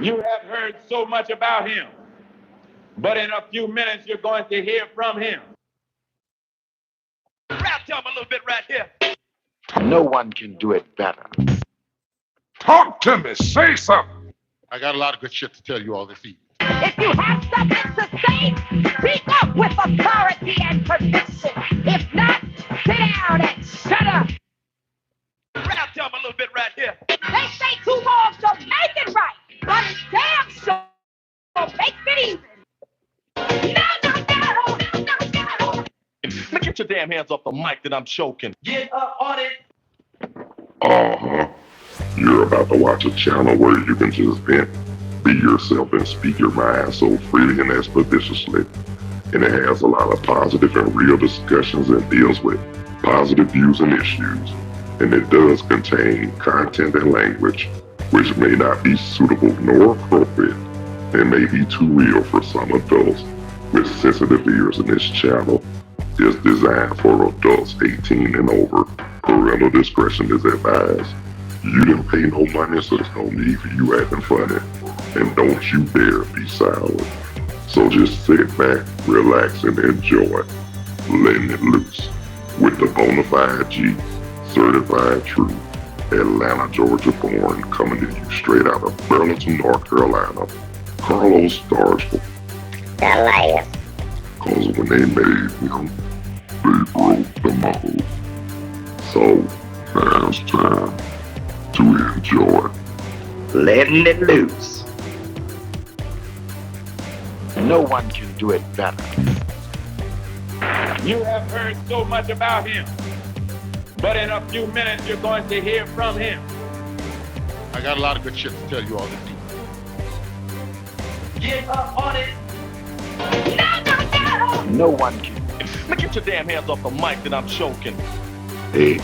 You have heard so much about him, but in a few minutes you're going to hear from him. Rap to him a little bit right here. No one can do it better. Talk to me. Say something. I got a lot of good shit to tell you all this evening. If you have something to say, speak up with authority and conviction. If not, sit down and shut up. Rap to him a little bit right here. They say two wrongs don't make it right, but it's damn sure makes it even. No. Now get your damn hands off the mic that I'm choking. Get up on it. Uh-huh. You're about to watch a channel where you can just vent, be yourself, and speak your mind so freely and expeditiously. And it has a lot of positive and real discussions and deals with positive views and issues. And it does contain content and language which may not be suitable nor appropriate and may be too real for some adults with sensitive ears. In this channel is designed for adults 18 and over. Parental discretion is advised. You didn't pay no money, so there's no need for you acting funny. And don't you dare be silent. So just sit back, relax, and enjoy letting it loose with the Bonafide G, certified true, Atlanta, Georgia born, coming to you straight out of Burlington, North Carolina, Carlos Stargell. The last. Cause when they made him, they broke the mold. So now it's time to enjoy Letting it loose. No one can do it better. You have heard so much about him, but in a few minutes you're going to hear from him. I got a lot of good shit to tell you all this evening. Get up on it. No one can. Now get your damn hands off the mic that I'm choking. Hey,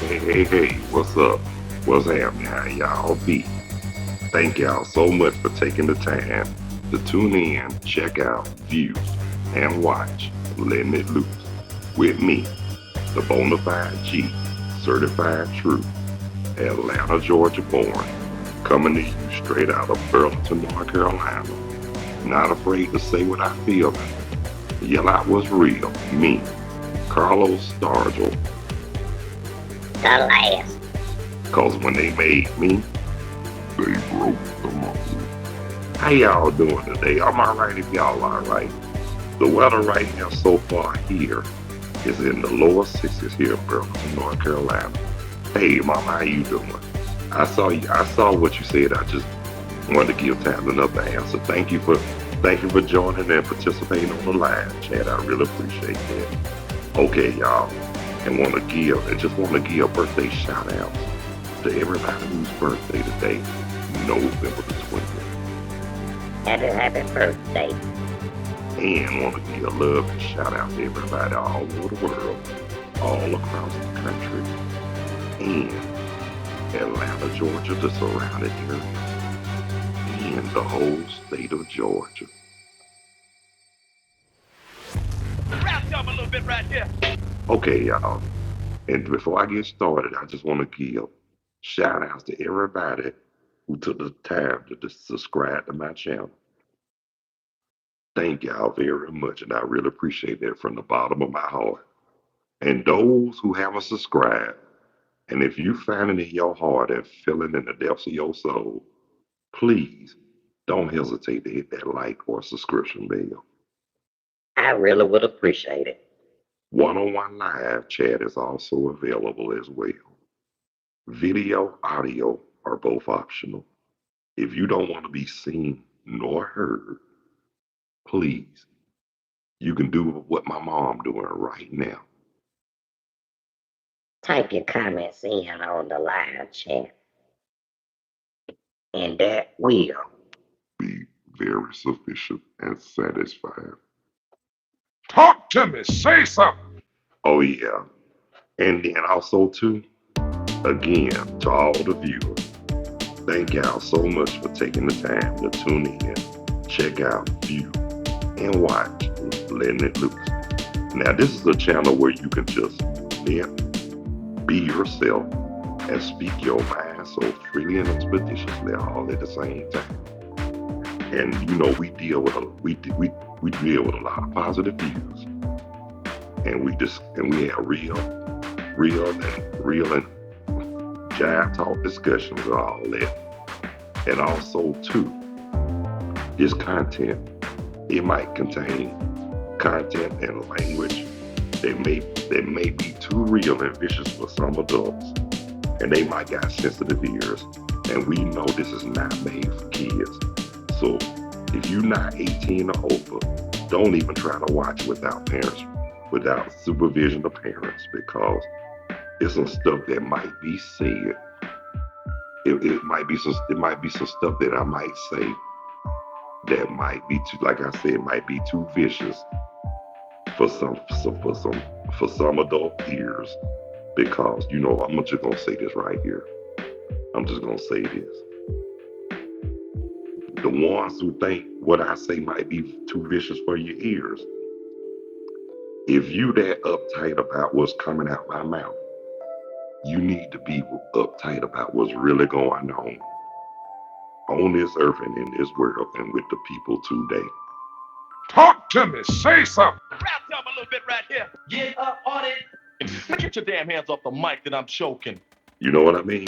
what's up? What's happening? How y'all be? Thank y'all so much for taking the time to tune in, check out, view, and watch Letting It Loose with me, the Bonafide G, certified true, Atlanta, Georgia born, coming to you straight out of Burlington, North Carolina. Not afraid to say what I feel. Yell out what's real. Me, Carlos Stargell. The last. Cause when they made me, they broke the mold. How y'all doing today? I'm alright if y'all alright. The weather right now so far here is in the lower 60s here in Burlington, North Carolina. Hey mama, how you doing? I saw what you said. I just wanted to give time enough to answer. Thank you for joining and participating on the live chat. I really appreciate that. Okay, y'all. And just want to give birthday shout outs to everybody whose birthday today, November the 20th. Happy birthday. And want to give love and shout out to everybody all over the world, all across the country, and Atlanta, Georgia, the surrounding area, and the whole state of Georgia. Rap to him a little bit right here. Okay, y'all. And before I get started, I just want to give shout outs to everybody who took the time to subscribe to my channel. Thank y'all very much, and I really appreciate that from the bottom of my heart. And those who haven't subscribed, and if you find it in your heart and feeling in the depths of your soul, please don't hesitate to hit that like or subscription bell. I really would appreciate it. One-on-one live chat is also available as well. Video, audio are both optional. If you don't want to be seen nor heard, please, you can do what my mom doing right now. Type your comments in on the live chat. And that will Be very sufficient and satisfied. Talk to me. Say something. Oh yeah. And then also too, again, to all the viewers, thank y'all so much for taking the time to tune in, check out, view, and watch Letting It Loose. Now this is a channel where you can just be yourself and speak your mind so freely and expeditiously all at the same time. And you know, we deal with we deal with a lot of positive views, and we have real and jive talk discussions and all that. And also too, this content, it might contain content and language that may be too real and vicious for some adults, and they might got sensitive ears. And we know this is not made for kids. So if you're not 18 or over, don't even try to watch without parents, without supervision of parents, because it's some stuff that might be said. It might be some stuff that I might say that might be too, like I said, might be too vicious for some adult ears. Because you know, I'm just gonna say this right here. I'm just gonna say this. The ones who think what I say might be too vicious for your ears, if you that uptight about what's coming out my mouth, you need to be uptight about what's really going on this earth and in this world and with the people today. Talk to me. Say something. Rap them a little bit right here. Get up on it. Get your damn hands off the mic that I'm choking. You know what I mean?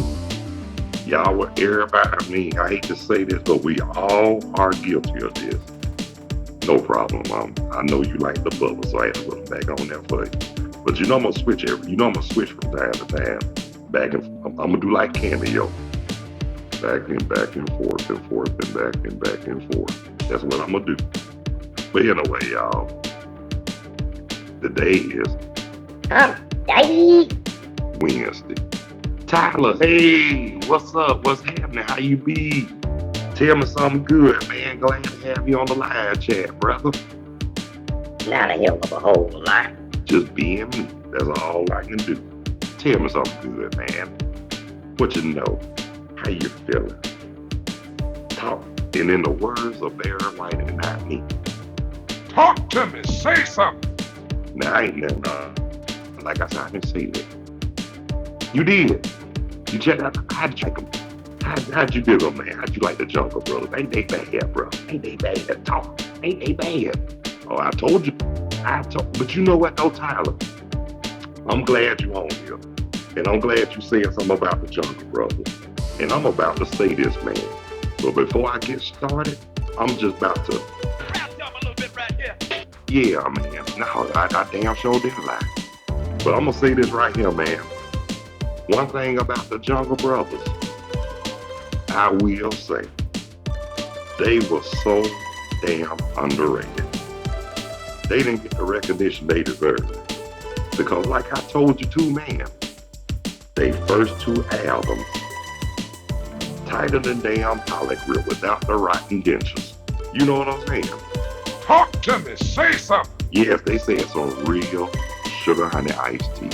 Y'all, everybody, I mean, I hate to say this, but we all are guilty of this. No problem, Mom. I know you like the bubble, so I had to put them back on there for you. But you know I'm gonna switch from time to time. I'm gonna do like cameo. Back and forth and back and forth. That's what I'm gonna do. But anyway, y'all, the day is Wednesday. Tyler, hey, what's up? What's happening? How you be? Tell me something good, man. Glad to have you on the live chat, brother. Not a hell of a whole lot. Just being me. That's all I can do. Tell me something good, man. What you know? How you feeling? Talk. And in the words of Barry White and not me. Talk to me. Say something. Now, I ain't nothing. Like I said, I didn't say that. You did. You checked out. How'd you like them? How'd you dig them, man? How'd you like the Jungle Brothers? Ain't they bad, bro? Ain't they bad? Talk. Ain't they bad? Oh, I told you. But you know what, though, Tyler? I'm glad you on here. And I'm glad you said something about the Jungle Brothers. And I'm about to say this, man. But before I get started, I'm just about to. Rap them a little bit right here. Yeah, man. No, I damn sure didn't lie. But I'm going to say this right here, man. One thing about the Jungle Brothers, I will say, they were so damn underrated. They didn't get the recognition they deserved. Because like I told you too, man, they first two albums, tighter than damn Pollock Grip without the rotten dentures. You know what I'm saying? Talk to me. Say something. Yes, they said some real sugar honey iced tea.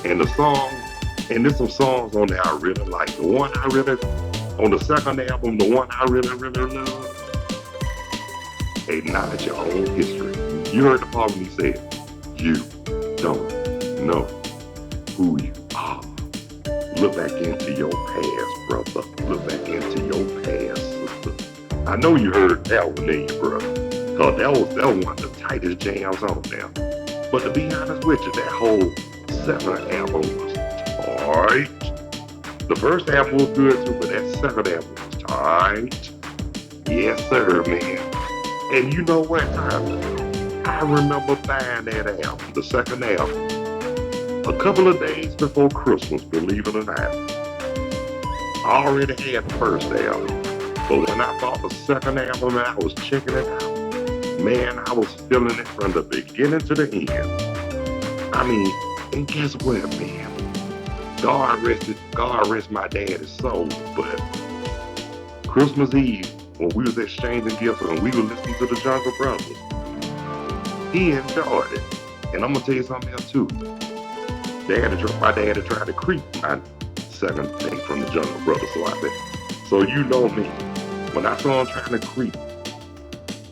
And the song, and there's some songs on there I really like. The one I really, on the second album, the one I really, really love, Acknowledge Your Own History. You heard the part when he said, you don't know who you are. Look back into your past, brother. Look back into your past, sister. I know you heard that one, didn't you, brother? Because that was one of the tightest jams on there. But to be honest with you, that whole second album was tight. The first album was good too, but that second album was tight. Yes, sir, man. And you know what, Tyler? I remember buying that album, the second album, a couple of days before Christmas, believe it or not. I already had the first album, but when I bought the second album and I was checking it out, man, I was feeling it from the beginning to the end. I mean, and guess what, man? God rest my daddy's soul, but Christmas Eve, when we was exchanging gifts and we were listening to the Jungle Brothers, he enjoyed it. And I'm gonna tell you something else too. My dad had tried to creep my second thing from the Jungle Brothers, so you know me. When I saw him trying to creep,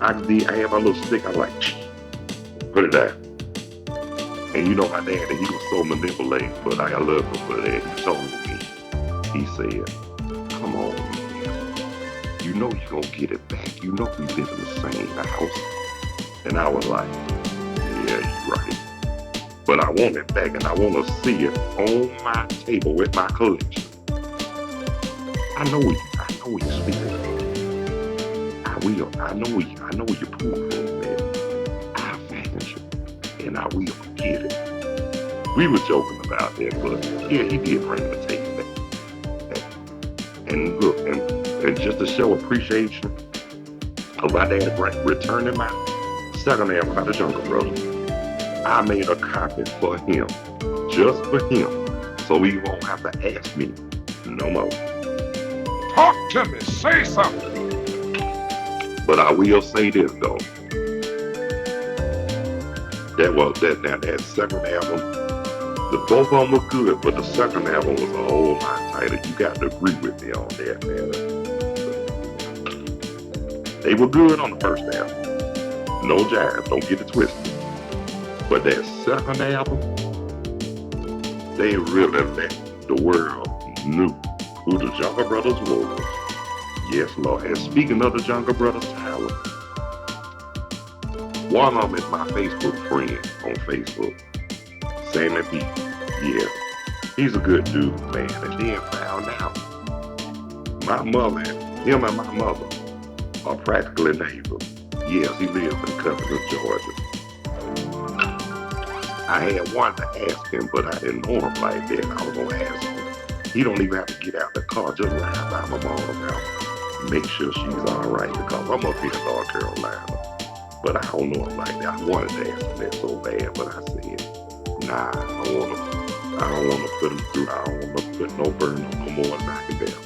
I had my little stick, I was like, put it down. And you know my dad, he was so manipulative, but I love him for that. He told me, he said, come on, man. You know you're going to get it back. You know we live in the same house. And I was like, yeah, you're right. But I want it back, and I want to see it on my table with my collection. I know you're speaking. I know you're poor, man. I'll find you, and I will get it. We were joking about that, but yeah, he did bring the tape back. And look, and just to show appreciation of my dad returning my second album by the Jungle Brothers, I made a copy for him, just for him, so he won't have to ask me no more. Talk to me. Say something. But I will say this though. That second album, the both of them were good, but the second album was a whole lot tighter. You got to agree with me on that, man. They were good on the first album. No Jive, don't get it twisted. But that second album, they really let the world knew who the Jungle Brothers was. Yes, Lord. And speaking of the Jungle Brothers, Tyler, one of them is my Facebook friend on Facebook, Sammy B. Yeah, he's a good dude, man. And then found out my mother, him and my mother are practically neighbors. Yes, he lives in Covington, Georgia. I had wanted to ask him, but I didn't know him like that. I was going to ask him. He don't even have to get out the car, just ride by my mom's house. Make sure she's all right, because I'm up here in North Carolina. But I don't know him like that. I wanted to ask him that so bad, but I said, nah, I don't want to put him through. I don't want to put no burden on no more than I can bear.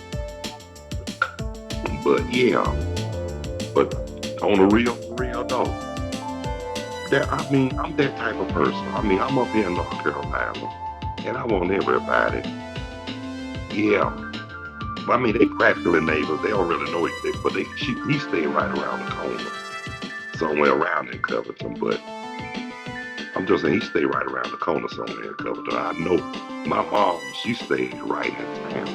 But yeah, but on a real though, I'm that type of person. I'm up here in North Carolina, and I want everybody. Yeah, they practically neighbors. They don't really know each other, but he stayed right around the corner, somewhere around in Covington. But I'm just saying, he stayed right around the corner somewhere in Covington. I know my mom, she stayed right in town,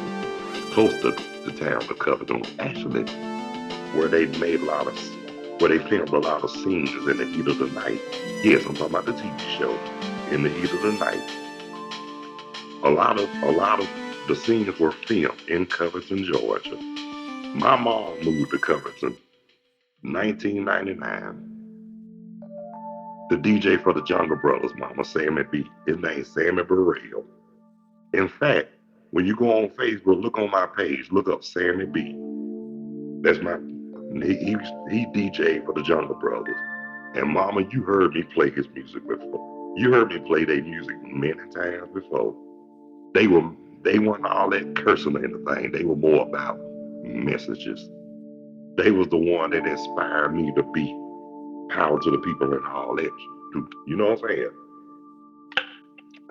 close to the town of Covington, actually, where they filmed a lot of scenes in the heat of the night. Yes, I'm talking about the TV show, In the Heat of the Night. A lot of the scenes were filmed in Covington, Georgia. My mom moved to Covington, 1999. The DJ for the Jungle Brothers, Mama Sammy B. His name's Sammy Burrell. In fact, when you go on Facebook, look on my page, look up Sammy B. That's he DJ for the Jungle Brothers. And Mama, you heard me play his music before. You heard me play their music many times before. They weren't all that cursing or anything. They were more about messages. They was the one that inspired me to be power to the people and all that. You know what I'm saying?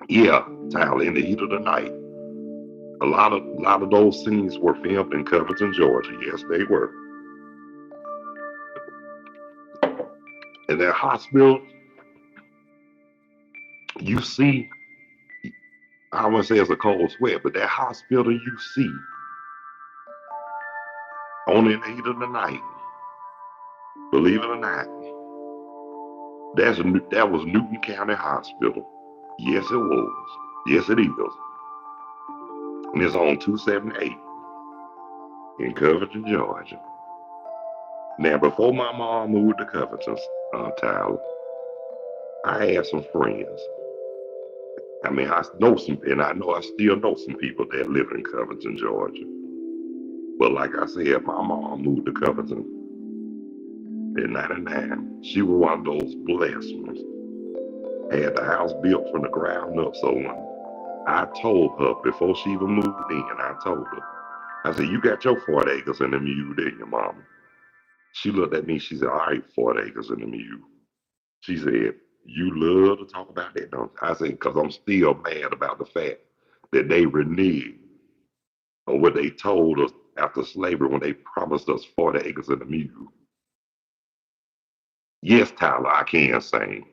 Yeah, Tyler, In the Heat of the Night. A lot of those scenes were filmed in Covington, Georgia. Yes, they were. And that hospital, you see, I wouldn't say it's a cold sweat, but that hospital you see on In the Heat of the Night, believe it or not, that was Newton County Hospital. Yes, it was. Yes, it is. And it's on 278 in Covington, Georgia. Now, before my mom moved to Covington, Tyler, I had some friends. I know I still know some people that live in Covington, Georgia. But like I said, my mom moved to Covington in 99. She was one of those blessed ones. Had the house built from the ground up. So when I told her, before she even moved in, I told her, I said, you got your 40 acres in the mule, didn't you, Mama? She looked at me, she said, all right, 40 acres in the mule. She said, you love to talk about that, don't you? I said, because I'm still mad about the fact that they reneged on what they told us after slavery when they promised us 40 acres in the mule. Yes, Tyler, I can sing.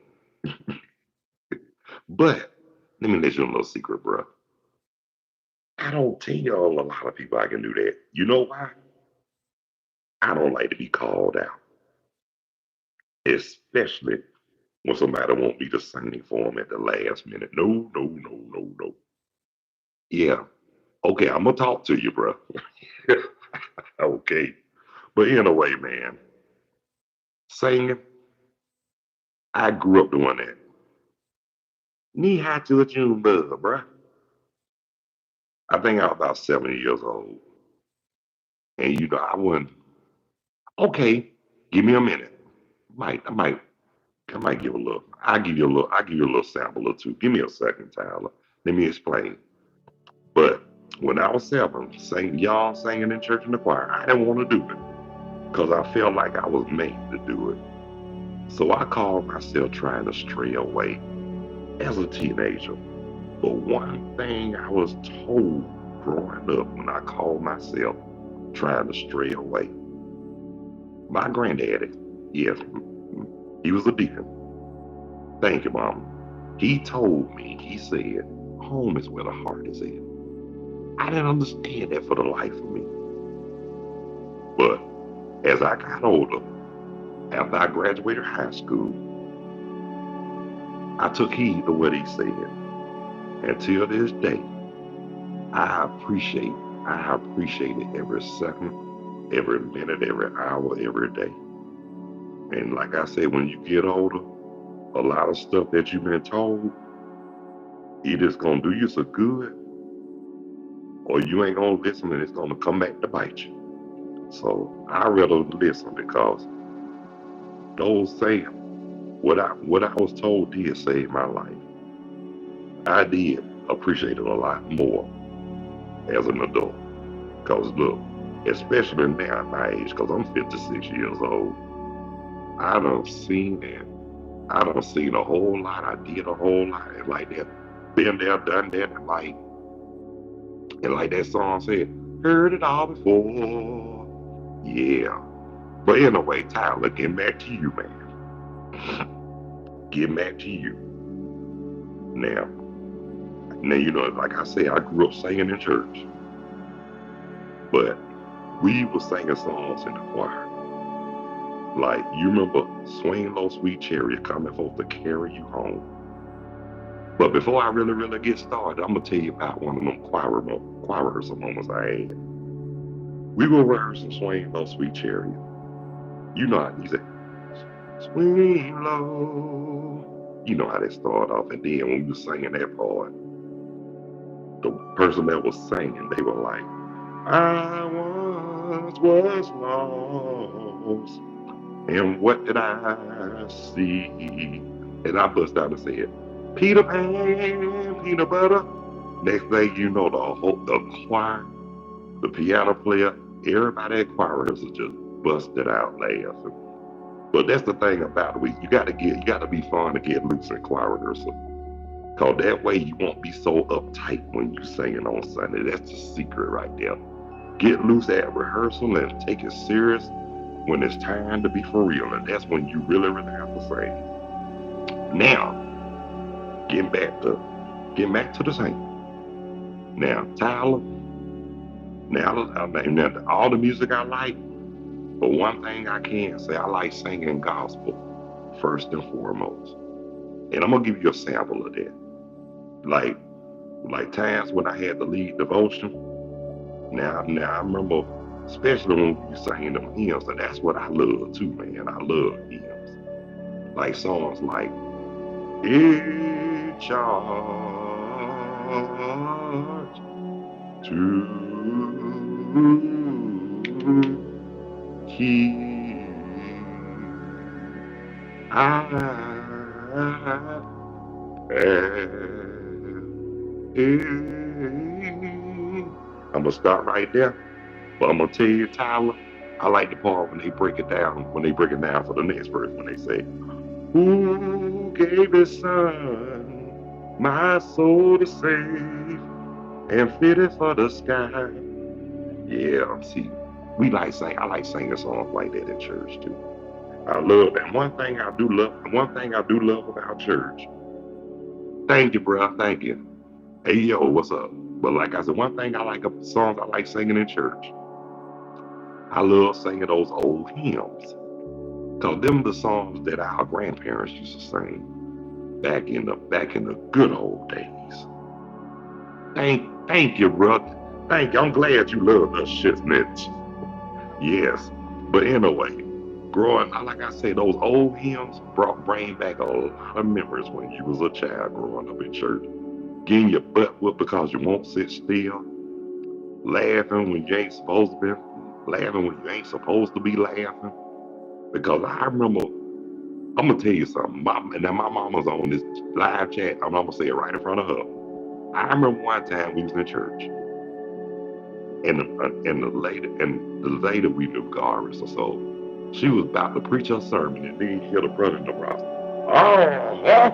But let me let you know a little secret, bro. I don't tell a lot of people I can do that. You know why? I don't like to be called out, especially when somebody want me to sing for them at the last minute. No, no, no, no, no. Yeah, okay, I'm gonna talk to you, bro. Okay, but anyway, man, singing, I grew up doing that. Knee high to a June bug, bruh. I think I was about 7 years old. And I wouldn't, okay, give me a minute. I might give a little, I'll give you a little sample or two. Give me a second, Tyler. Let me explain. But when I was 7, y'all singing in church in the choir, I didn't want to do it because I felt like I was made to do it. So I called myself trying to stray away as a teenager. But one thing I was told growing up when I called myself trying to stray away, my granddaddy, yes, he was a deacon. Thank you, Mama. He told me, he said, home is where the heart is at. I didn't understand that for the life of me. But as I got older, after I graduated high school, I took heed to what he said. And till this day, I appreciate it every second, every minute, every hour, every day. And like I said, when you get older, a lot of stuff that you've been told, either it's gonna do you so good, or you ain't gonna listen and it's gonna come back to bite you. So I rather listen because those saying what I was told did save my life. I did appreciate it a lot more as an adult. Cause look, especially now at my age, cause I'm 56 years old, I done seen it. I done seen a whole lot. I did a whole lot. And like that, been there, done that, and like that song said, heard it all before. Yeah. But anyway, Tyler, getting back to you, man. Getting back to you. Now, like I said, I grew up singing in church. But we were singing songs in the choir. Like, you remember Swing Low Sweet Chariot coming forth to carry you home. But before I really get started, I'm going to tell you about one of them choir rehearsal moments I had. We were rehearsing Swing Low Sweet Chariot. You know how he said, swing low. You know how they start off. And then when we were singing that part, the person that was singing, they were like, I once was lost. And what did I see? And I bust out and said, Peter Pan, peanut butter. Next thing you know, the choir, the piano player, everybody at choir rehearsal just busted out laughing. But that's the thing about it. You gotta be fun to get loose in choir rehearsal. Cause that way you won't be so uptight when you singing on Sunday. That's the secret right there. Get loose at rehearsal and take it serious when it's time to be for real. And that's when you really have to sing. Now, getting back to the singing. Now, Tyler, now all the music I like, but one thing I can say, I like singing gospel first and foremost. And I'm gonna give you a sample of that. Like times when I had to lead devotion. Now I remember, especially when we sang them hymns, and that's what I love too, man. I love hymns. Like songs like in charge to keep I'm gonna start right there, but I'm gonna tell you, Tyler, I like the part when they break it down for the next verse, when they say, who gave his son my soul to save and fitted for the sky? Yeah, see, I like singing songs like that in church too. I love that. One thing I do love about church. Thank you, bro. Thank you. Hey, yo, what's up? But like I said, one thing I like songs I like singing in church. I love singing those old hymns. Cause them the songs that our grandparents used to sing back in the good old days. Thank you, brother. Thank you. I'm glad you love us shitnets. Yes. But anyway, growing like I say, those old hymns bring back a lot of memories when you was a child growing up in church. Getting your butt whooped because you won't sit still, laughing when you ain't supposed to be, laughing when you ain't supposed to be laughing. Because I remember, I'm gonna tell you something. My mama's on this live chat, and I'm gonna say it right in front of her. I remember one time we was in church, and the lady we knew, Garis or so, she was about to preach her sermon, and then you hear the brother in the house. Oh,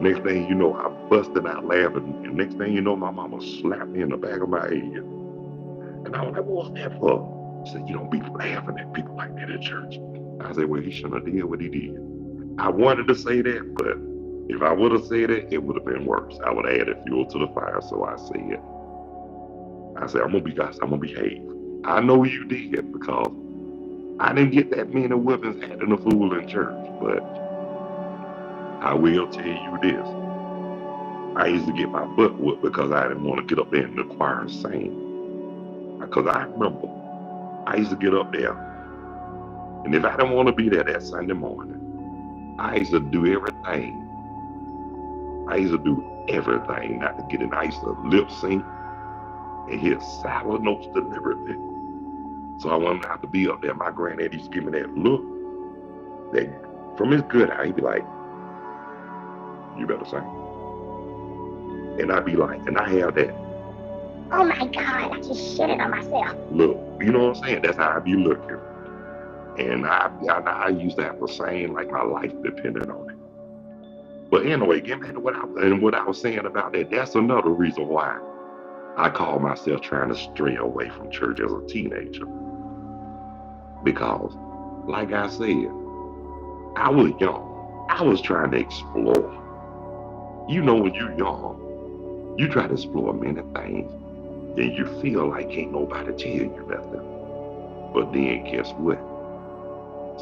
next thing you know, I busted out laughing, and next thing you know, my mama slapped me in the back of my head. And I was like, what was that for? She said, you don't be laughing at people like that in church. I said, well, he shouldn't have did what he did. I wanted to say that, but if I would have said it, it would have been worse. I would have added fuel to the fire, so I said, I'm gonna behave. I know you did because I didn't get that many whippings acting a fool in church, but I will tell you this. I used to get my butt whooped because I didn't want to get up there in the choir and sing. Because I remember I used to get up there, and if I didn't want to be there that Sunday morning, I used to do everything. I used to do everything not to get in. I used to lip sync and hear silent notes deliberately. So I wanted not to be up there. My granddad used to give me that look that from his good eye, he'd be like, you better sing. And I'd be like, and I have that. Oh my God, I just shitted on myself. Look, you know what I'm saying? That's how I be looking. And I used to have to sing like my life depended on it. But anyway, getting back to what I was saying about that, that's another reason why I call myself trying to stray away from church as a teenager. Because, like I said, I was young. I was trying to explore. You know, when you're young, you try to explore many things, and you feel like ain't nobody tell you nothing. But then guess what?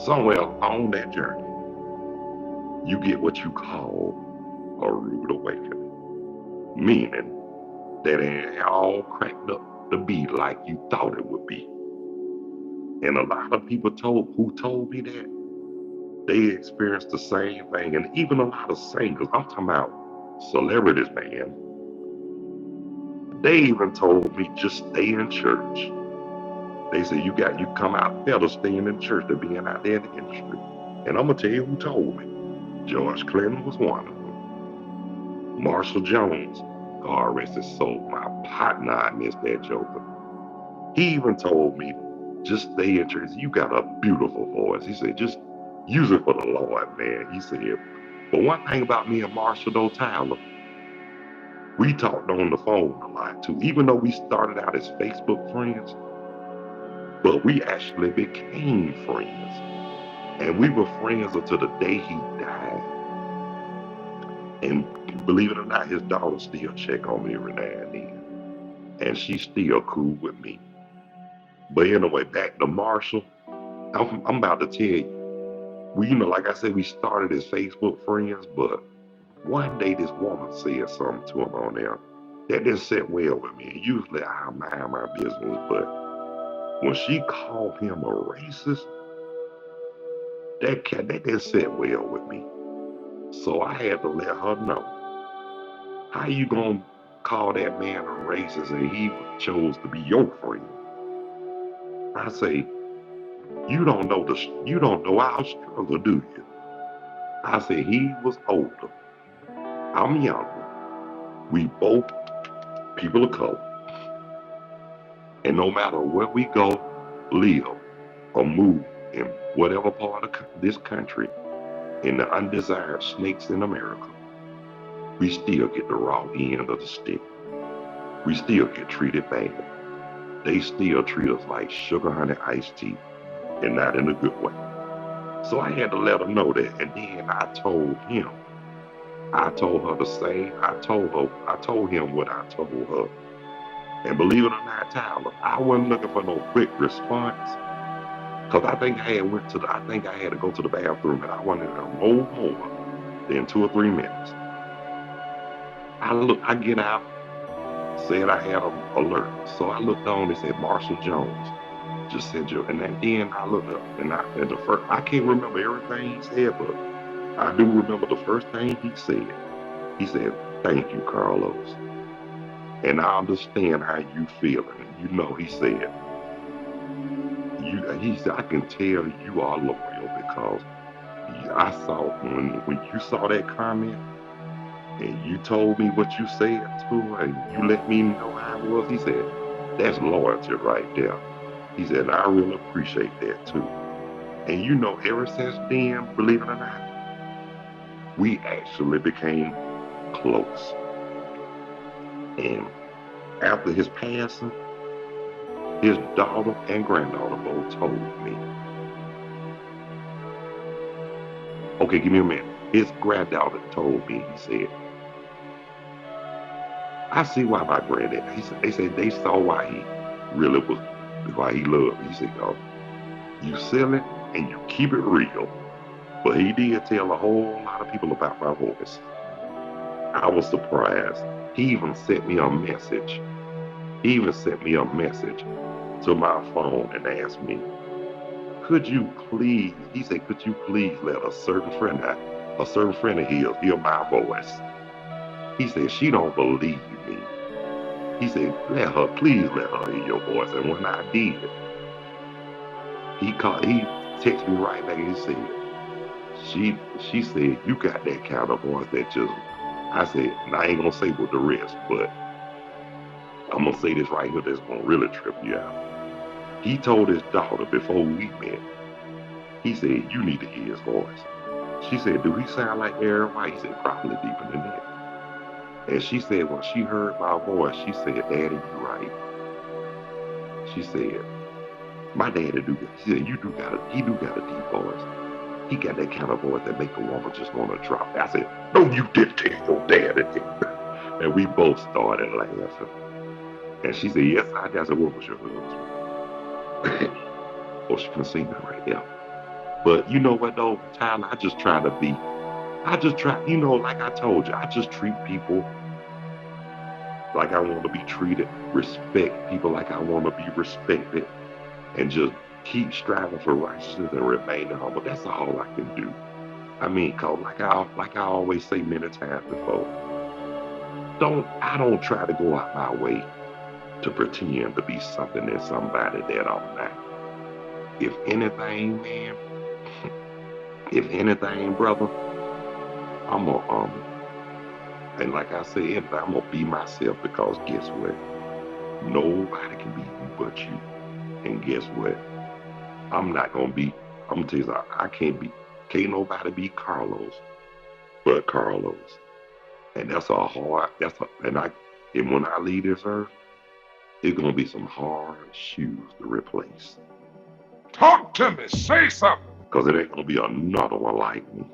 Somewhere on that journey, you get what you call a rude awakening. Meaning that it ain't all cracked up to be like you thought it would be. And a lot of people who told me that, they experienced the same thing. And even a lot of singers, I'm talking about celebrities, man, they even told me just stay in church. They said you come out better staying in church than being out there in the industry. And I'm gonna tell you who told me. George Clinton was one of them. Marshall Jones, God rest his soul, my partner, I miss that joker. He even told me, just stay in church. You got a beautiful voice. He said, just use it for the Lord, man. He said, but one thing about me and Marshall, though, Tyler, we talked on the phone a lot too. Even though we started out as Facebook friends, but we actually became friends. And we were friends until the day he died. And believe it or not, his daughter still check on me every now and then. And she's still cool with me. But anyway, back to Marshall. I'm about to tell you, like I said, we started as Facebook friends, but one day this woman said something to him on there that didn't sit well with me. And usually I mind my business, but when she called him a racist, that didn't sit well with me. So I had to let her know. How you gonna call that man a racist and he chose to be your friend? I say, you don't know our struggle, do you? I say, he was older. I'm younger. We both people of color. And no matter where we go, live, or move in whatever part of this country, in the undesired snakes in America, we still get the raw end of the stick. We still get treated bad. They still treat us like sugar honey iced tea, and not in a good way. So I had to let her know that, and then I told him. I told her the same. I told him what I told her And believe it or not, Tyler, I wasn't looking for no quick response. Cause I think I had to go to the bathroom, and I wanted to no more than 2 or 3 minutes. I get out, said I had an alert. So I looked on, it said Marshall Jones just sent you. And then I looked up, and the first, I can't remember everything he said, but I do remember the first thing he said. He said, "Thank you, Carlos. And I understand how you feeling." And you know, he said, he said, "I can tell you are loyal because I saw when you saw that comment and you told me what you said to her and you let me know how it was." He said, "That's loyalty right there." He said, "I really appreciate that too." And you know, ever since then, believe it or not, we actually became close. And after his passing, his daughter and granddaughter both told me. Okay, give me a minute. His granddaughter told me, he said, "I see why my granddad," they said they saw why he really was, why he loved me. He said, "Oh, you silly and you keep it real." But he did tell a whole lot of people about my voice. I was surprised. He even sent me a message. He even sent me a message to my phone and asked me, "Could you please," he said, "could you please let a certain friend of his hear my voice?" He said, "She don't believe me." He said, please let her hear your voice." And when I did, he texted me right back and he said, she said, "You got that kind of voice that just," I said, and I ain't gonna say what the rest, but I'm gonna say this right here that's gonna really trip you out. He told his daughter before we met, he said, "You need to hear his voice." She said, "Do he sound like Aaron White?" He said, "Probably deeper than that." And she said, when she heard my voice, she said, "Daddy, you right." She said, "My daddy do that." She said, he do got a deep voice. He got that kind of voice that make a woman just want to drop it." I said, "No, you didn't tell your daddy that." And we both started laughing. And she said, "Yes, I did." I said, "What was your husband?" Oh, she can see me right there. But you know what though, Tyler, I just try, you know, like I told you, I just treat people like I want to be treated, respect people like I want to be respected, and just keep striving for righteousness and remain humble. That's all I can do. I mean, cause like I always say many times before, I don't try to go out my way to pretend to be something and somebody that I'm not. If anything, man, if anything, brother, I'm gonna and like I said, I'm gonna be myself because guess what? Nobody can be you but you. And guess what? I'm not gonna be. I'm gonna tell you something. Can't nobody be Carlos but Carlos. And and when I leave this earth, it's gonna be some hard shoes to replace. Talk to me. Say something. Cause it ain't gonna be another one like me.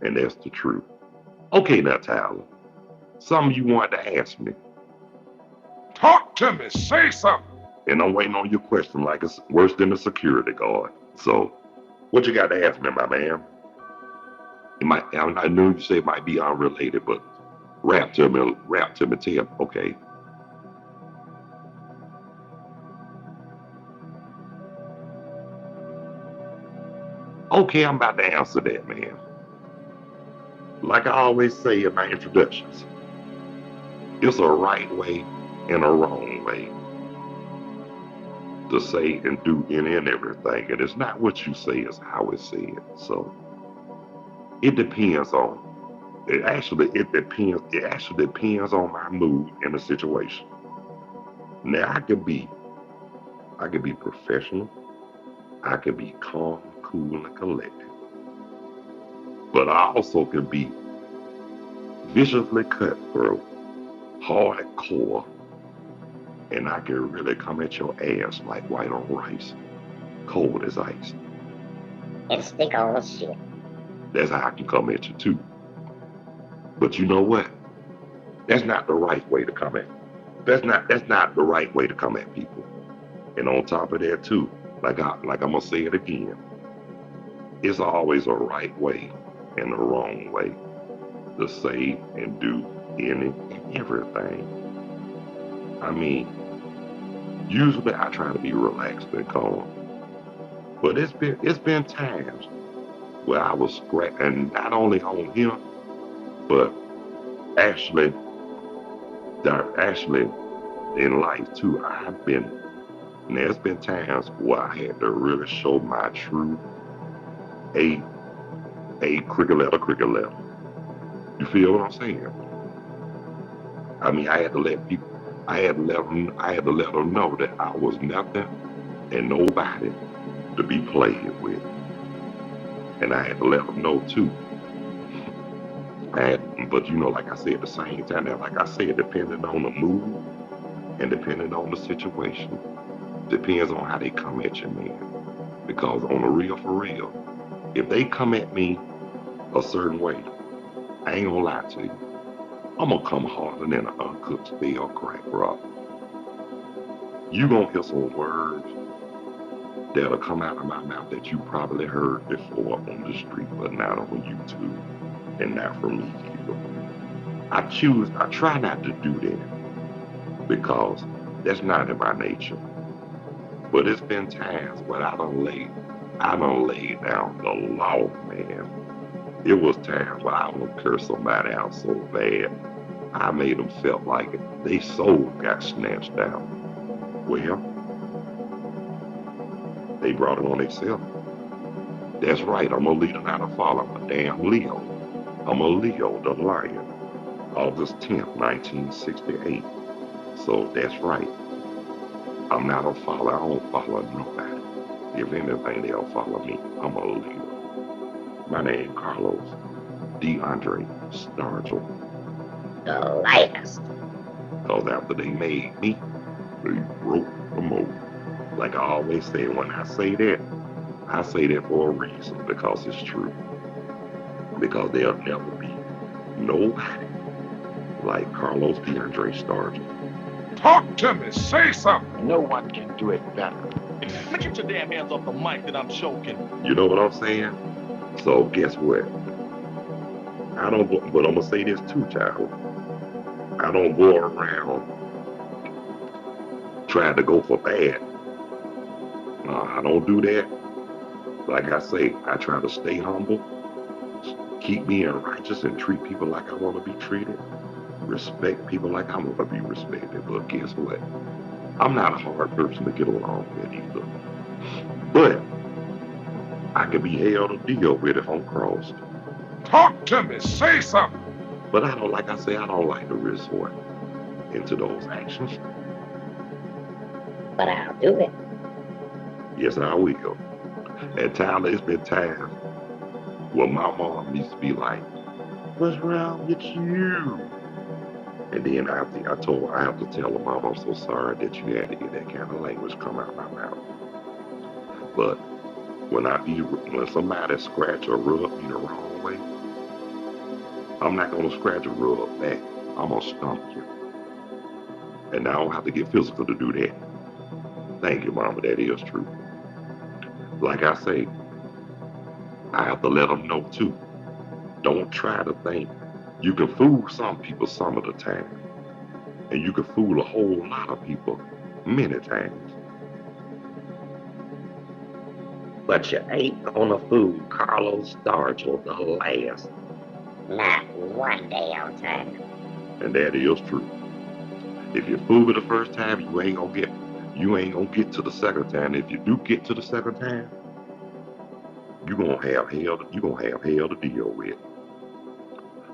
And that's the truth. Okay now, Tyler. Something you wanted to ask me. Talk to me. Say something. And I'm waiting on your question like it's worse than a security guard. So, what you got to ask me, my man? I knew you say it might be unrelated, but rap to me, tell me. Okay. Okay, I'm about to answer that, man. Like I always say in my introductions, it's a right way and a wrong way to say and do any and everything. And it's not what you say, it's how it's said. So it depends on it actually depends on my mood and the situation. Now I could be professional, I could be calm, cool, and collected. But I also can be viciously cutthroat, hardcore, and I can really come at your ass like white on rice, cold as ice. And stick on shit. That's how I can come at you too. But you know what? That's not the right way to come at me. That's not the right way to come at people. And on top of that too, like I'm gonna say it again, it's always a right way and a wrong way to say and do any and everything. I mean, usually I try to be relaxed and calm, but it's been times where I was and not only on him, but actually in life too. And there's been times where I had to really show my true a cricket letter. You feel what I'm saying? I mean, I had to let them know that I was nothing and nobody to be played with. And I had to let them know too. But like I said, at the same time, like I said, depending on the mood and depending on the situation, depends on how they come at you, man. Because on the real, for real, if they come at me a certain way, I ain't gonna lie to you, I'm gonna come harder than an uncooked stale crack rock. You gonna hear some words that'll come out of my mouth that you probably heard before on the street, but not on YouTube, and not from me either. I try not to do that because that's not in my nature. But it's been times when I done laid down the law, man. It was times where I would curse somebody out so bad, I made them feel like they soul got snatched out. Well, they brought it on themselves. That's right, I'm a leader, not a follower. I'm a damn Leo. I'm a Leo, the lion. August 10th, 1968. So that's right. I'm not a follower. I don't follow nobody. If anything, they'll follow me. I'm a leader. My name is Carlos DeAndre Stargell. The lightest. Because after they made me, they broke the mold. Like I always say, when I say that for a reason, because it's true. Because there'll never be nobody like Carlos DeAndre Stargell. Talk to me. Say something. No one can do it better. Man, get your damn hands off the mic that I'm choking. You know what I'm saying? So guess what? But I'm gonna say this too, child. I don't go around trying to go for bad. I don't do that. Like I say, I try to stay humble, keep being righteous, and treat people like I want to be treated. Respect people like I want to be respected. But guess what? I'm not a hard person to get along with either. But I can be held to deal with if I'm crossed. Talk to me. Say something. But I don't like to resort into those actions. But I'll do it. Yes, I will. And Tyler, it's been times where my mom used to be like, "What's wrong with you?" And then I told her, I have to tell her, "Mom, I'm so sorry that you had to hear that kind of language come out of my mouth." But when somebody scratch or rub me the wrong way, I'm not gonna scratch or rub back. I'm gonna stomp you. And I don't have to get physical to do that. Thank you, Mama, that is true. Like I say, I have to let them know too. Don't try to think. You can fool some people some of the time. And you can fool a whole lot of people many times. But you ain't gonna fool Carlos Stargell the last. Not one day on time. And that is true. If you fool me the first time, you ain't gonna get to the second time. If you do get to the second time, you're gonna have hell to deal with.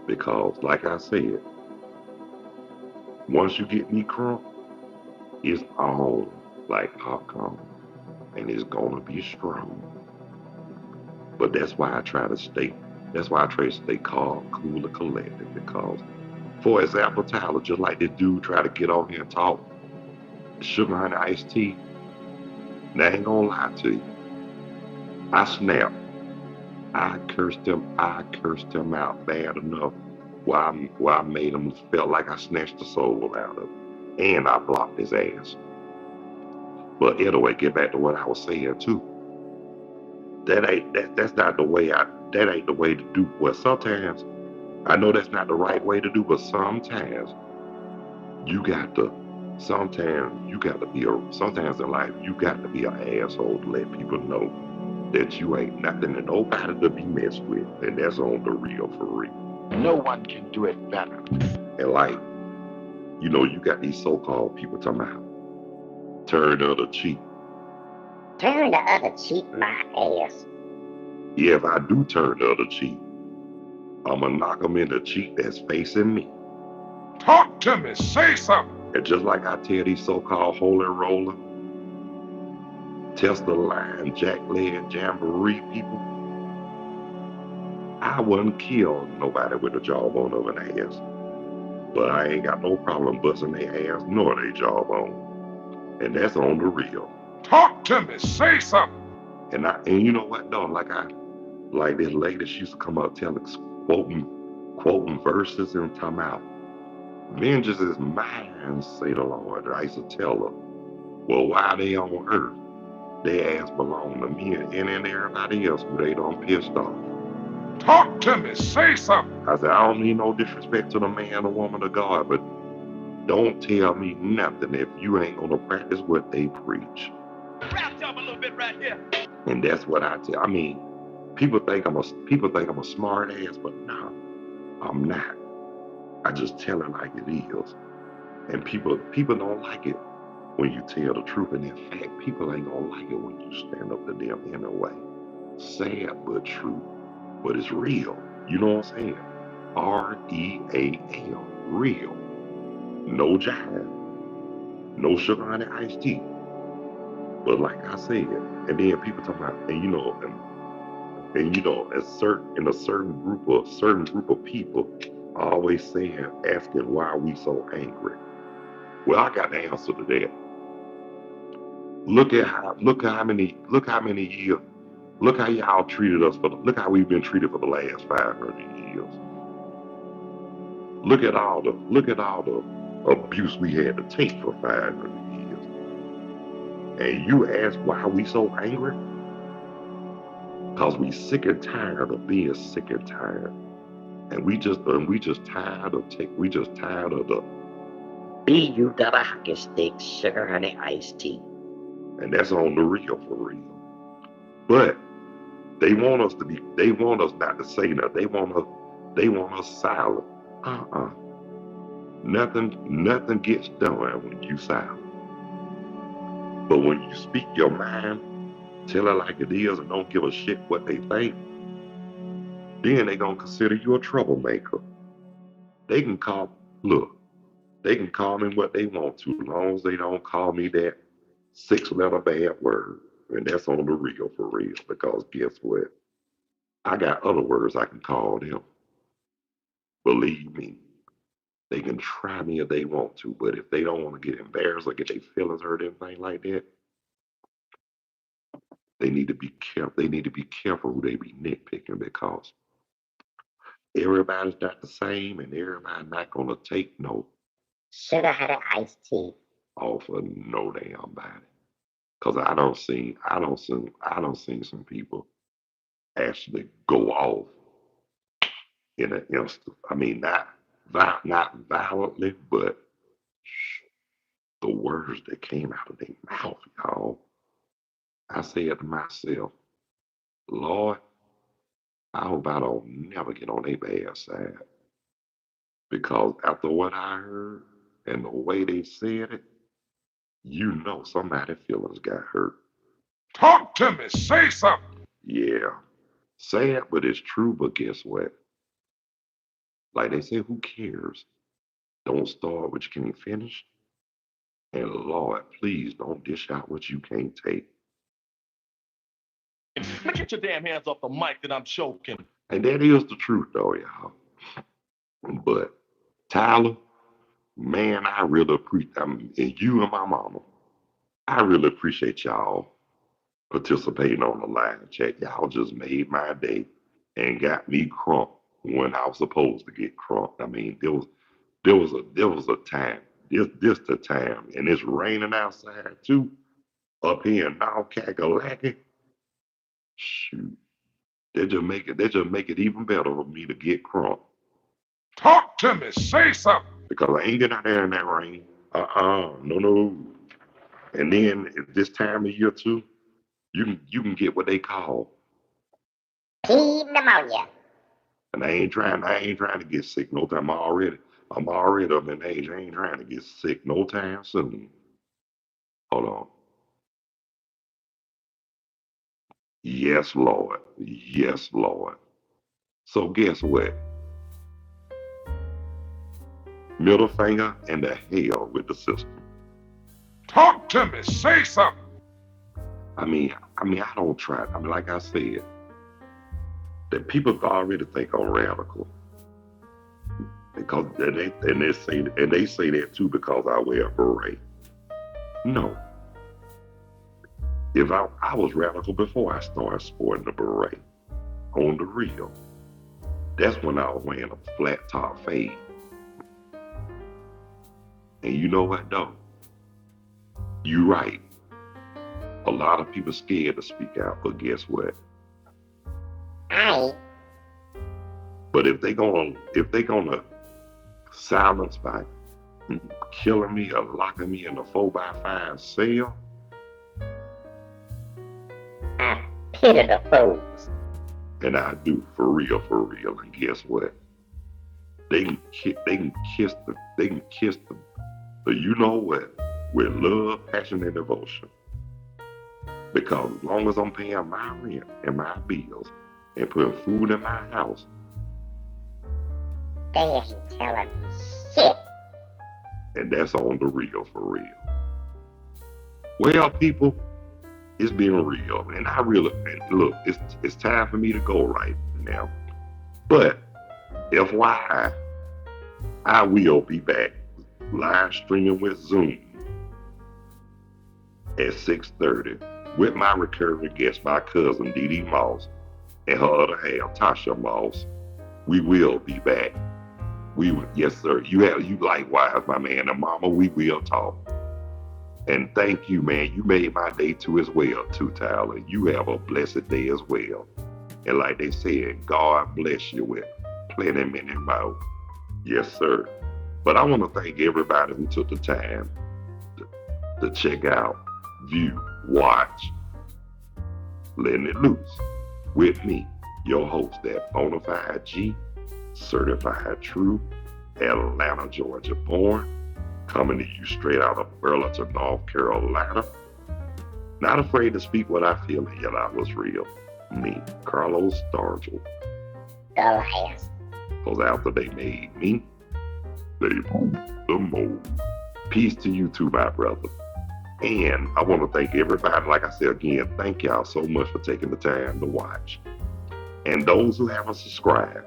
Because like I said, once you get me crunk, it's on like popcorn. And it's gonna be strong. But that's why I try to stay calm, cool, and collected. Because, for example, Tyler, just like this dude try to get on here and talk sugar honey iced tea, and I ain't gonna lie to you. I snapped. I cursed him out bad enough where I made him feel like I snatched the soul out of him. and I blocked his ass. But anyway, get back to what I was saying too. That's not the way that ain't the way to do. Well, sometimes I know that's not the right way to do, but sometimes you got to. Sometimes in life you got to be an asshole to let people know that you ain't nothing and nobody to be messed with, and that's on the real for real. No one can do it better. And like, you got these so-called people talking about turn the other cheek. Turn the other cheek, my ass. Yeah, if I do turn the other cheek, I'ma knock them in the cheek that's facing me. Talk to me. Say something. And just like I tell these so-called holy roller, Tesla line, jackleg, jamboree people, I wouldn't kill nobody with a jawbone of an ass. But I ain't got no problem busting their ass nor their jawbone. And that's on the real. Talk to me. Say something. And you know what though? Like this lady, she used to come up quoting verses and talking about, vengeance is mine, say the Lord. I used to tell her, well, why they on earth? Their ass belong to me and everybody else who they done pissed off. Talk to me. Say something. I said, I don't need no disrespect to the man or woman of God, but don't tell me nothing if you ain't gonna practice what they preach. Rap up a little bit right here. And that's what I tell. I mean, people think I'm a smart ass, but no, I'm not. I just tell it like it is. And people don't like it when you tell the truth. And in fact, people ain't gonna like it when you stand up to them in a way. Sad but true. But it's real. You know what I'm saying? REAL. Real. No jive. No sugar honey iced tea. But like I said, and then people talk about, and in a certain group of people always asking why are we so angry. Well, I got the answer to that. Look how y'all treated us look how we've been treated for the last 500 years. Look at all the abuse we had to take for 500 years. And you ask why we so angry? Because we sick and tired of being sick and tired. And we just tired of the B.U. double hockey stick, sugar honey iced tea. and that's on the real for real. But they want us not to say nothing. They want us silent. Nothing gets done when you silent. But when you speak your mind, tell it like it is and don't give a shit what they think, then they gonna consider you a troublemaker. They can call me what they want to, as long as they don't call me that 6-letter bad word. And that's on the real for real, because guess what? I got other words I can call them. Believe me, they can try me if they want to, but if they don't want to get embarrassed or get their feelings hurt, anything like that, they need to be careful. They need to be careful who they be nitpicking, because everybody's not the same, and everybody's not gonna take no Sugar honey iced tea. off of no damn body. Cause I don't see some people actually go off in an instant. I mean, not violently, but the words that came out of their mouth, y'all. I said to myself, Lord, I hope I don't never get on their bad side. Because after what I heard and the way they said it, somebody's feelings got hurt. Talk to me. Say something. Yeah. Sad, but it's true. But guess what? Like they say, who cares? Don't start what you can't finish. And Lord, please don't dish out what you can't take. Man, get your damn hands off the mic that I'm choking. And that is the truth, though, y'all. But Tyler, man, I really appreciate, and you and my mama, I really appreciate y'all participating on the live chat. Y'all just made my day and got me crunk when I was supposed to get crunk. I mean, there was a time this the time, and it's raining outside too. Up here in North Kakalaki, shoot, they just make it even better for me to get crunk. Talk to me. Say something. Because I ain't getting out there in that rain. No. And then at this time of year too, you can get what they call, Pea pneumonia. and I ain't trying to get sick no time. I'm already up in age. I ain't trying to get sick no time soon. Hold on. Yes, Lord. Yes, Lord. So guess what? Middle finger and the hell with the system. Talk to me. Say something. I don't try. Like I said, that people already think I'm radical because they say that too because I wear a beret. No, if I was radical before I started sporting the beret on the real. That's when I was wearing a flat top fade. And you know what though? You right. A lot of people scared to speak out, but guess what? I But if they gonna silence by killing me or locking me in a 4x5 cell, pity the fools. and I do for real. And guess what? They can kiss the you know what with love, passion, and devotion. Because as long as I'm paying my rent and my bills and putting food in my house, They ain't telling me shit. and that's on the real for real. Well, people, it's been real, and look, it's time for me to go right now. But FYI, I will be back live streaming with Zoom at 6:30 with my recurring guest, my cousin Dee Dee Moss, and her other half, Tasha Moss. We will be back. Yes, sir. You likewise, my man and mama. We will talk. And thank you, man. You made my day too as well, too, Tyler. You have a blessed day as well. And like they said, God bless you with plenty many more. Yes, sir. But I want to thank everybody who took the time to check out, view, watch, Letting It Loose with me, your host, that bonafide G, certified true, Atlanta, Georgia born, coming to you straight out of Burlington, North Carolina. Not afraid to speak what I feel, and yet I was real. Me, Carlos Stargell. The last. Because after they made me, they moved the mold. Peace to you too, my brother. And I want to thank everybody. Like I said again, thank y'all so much for taking the time to watch. And those who haven't subscribed,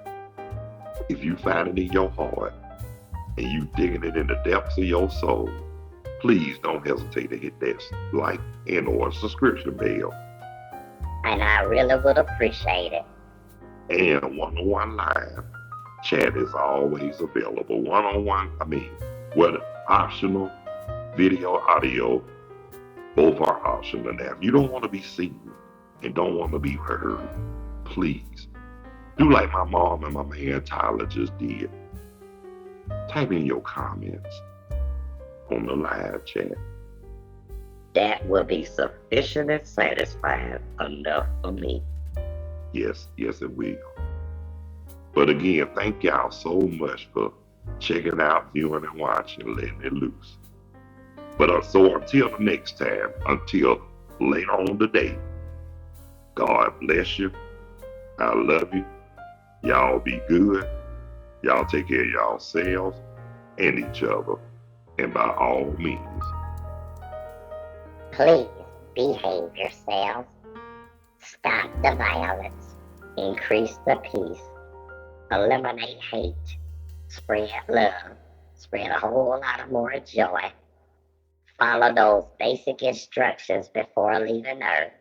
if you find it in your heart and you digging it in the depths of your soul, please don't hesitate to hit that like and or subscription bell. And I really would appreciate it. And one-on-one live chat is always available. One-on-one, whether optional, video, audio, both are optional. Now, if you don't want to be seen and don't want to be heard, please do like my mom and my man Tyler just did. Type in your comments on the live chat. That will be sufficient and satisfying enough for me. Yes, it will. But again, thank y'all so much for checking out, viewing, and watching, Letting It Loose. But so until the next time, until later on today, God bless you. I love you. Y'all be good. Y'all take care of yourselves and each other. And by all means, Please behave yourselves. Stop the violence. Increase the peace. Eliminate hate. Spread love. Spread a whole lot of more joy. Follow those basic instructions before leaving Earth.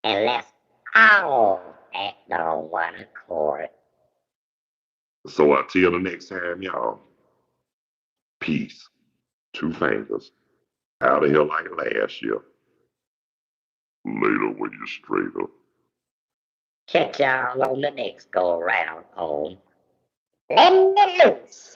And let's all act on one accord. so until the next time, y'all, peace. 2 fingers. Out of here like last year. Later when you're straighter. Catch y'all on the next go around on Let Me Loose.